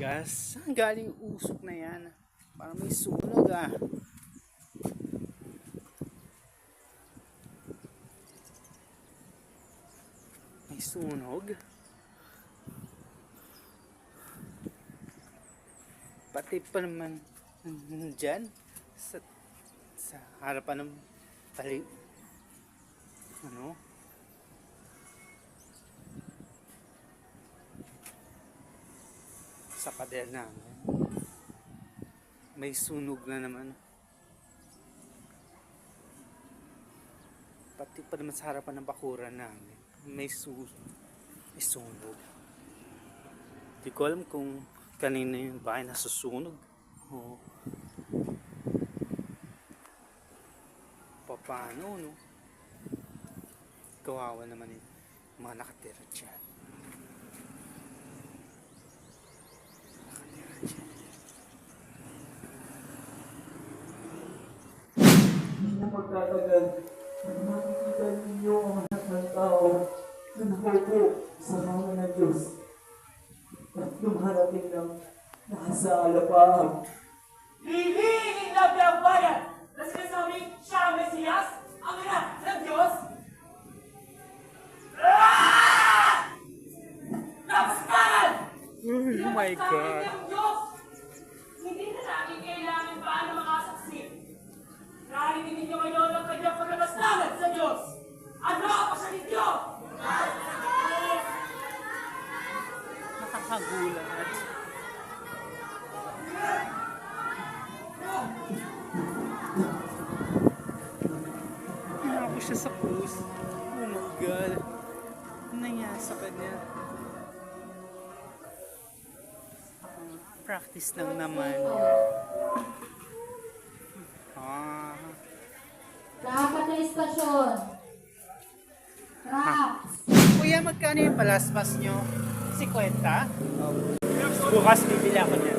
Gas, saan galing yung usok na yan? Parang may sunog ah. May sunog. Pati pa naman dyan sa harapan ng ano? Sa pader namin. May sunog na naman. Pati pa naman sa harapan ng bakuran namin. May sunog. Di ko alam kung kanina yung bahay nasusunog. O paano, no? Kawawa naman yung mga nakatira dyan. Hindi na magtatagal. Makikita ninyo ang lahat ng tao na nakaupo sa hangin ng Diyos. At lumarating ng nasa alapaan. Lilingin na ang bayan na sinasabing siya ang Mesiyas, ang anak ng Diyos. Napaskaran! Oh my God! Ng Diyos! Hindi na namin kailangan pa ang makasaksi. Narinig ninyo ngayon ang kanyang pagkakaslanan sa Diyos. Ano ang pasalidyo? Nakakagulat. Hinako siya sa krus. Oh my God. Ano nangyari sa kanya? Practice lang naman. Dapat na istasyon. Kuya, magkano yung palaspas nyo? 50? Bukas bibili ako niya.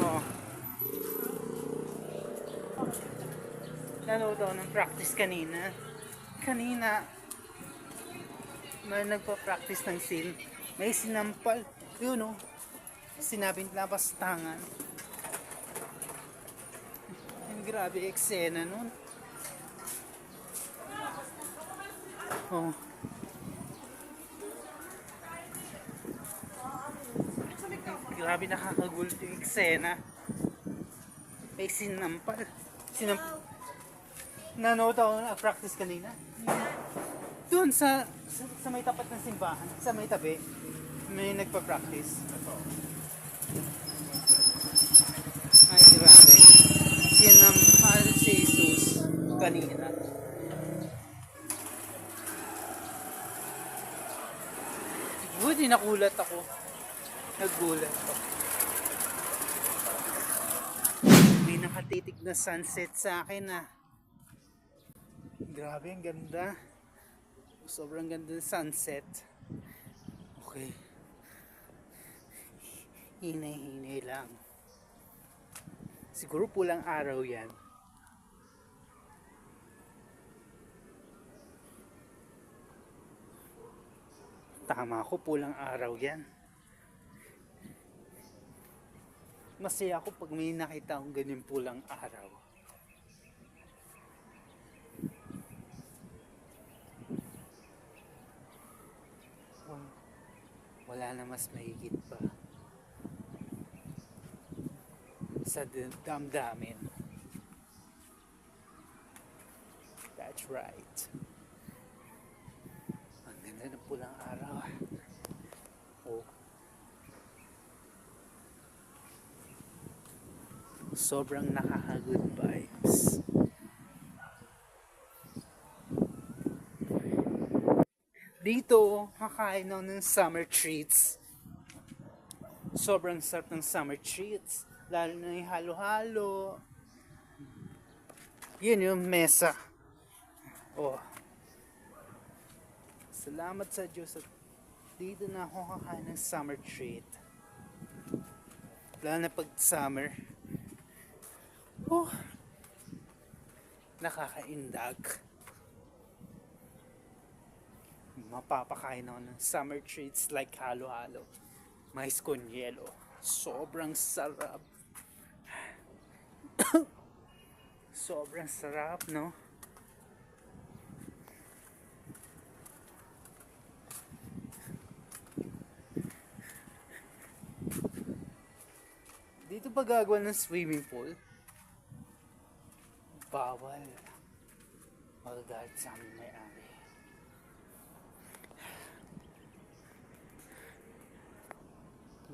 Oo. Nanood ako ng practice kanina. May nagpa-practice ng scene. May sinampal. Yun o. Sinabing labastangan. Grabe eksena nun. Oh. Grabe nakakagulto yung eksena. May sinampal. Nanood ako na practice kanina. Doon sa may tapat ng simbahan, sa may tabi, may nagpa-practice. Ay, grabe. Sinampal si Jesus kanina. Buti nagulat ako. Nagulat ako. May nakatitig na sunset sa akin ah. Grabe, ang ganda. Sobrang ganda ng sunset. Okay. Hinay-hinay lang. Siguro pulang araw yan. Tama ako, pulang araw yan. Masaya ako pag may nakita akong ganyan pulang araw. Wala na mas mahigit pa sa damdamin. That's right. Ang ganda ng pulang araw. Oh. Sobrang nakaka-good vibes. Dito, kakain ako ng summer treats. Sobrang sarap ng summer treats. Lalo na yung halo-halo. Yun yung mesa. Oh. Salamat sa Diyos at dito na ako kakain ng summer treat. Lalo na pag summer. Oh. Nakakaindag. mapapakain ako ng summer treats like halo-halo. Mais con yelo. Sobrang sarap. Sobrang sarap, no? Dito ba gagawa ng swimming pool? Bawal. Magagalit sa amin may-ari.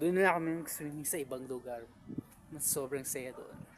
Doon na kami nag-swimming sa ibang lugar. Mas sobrang saya doon.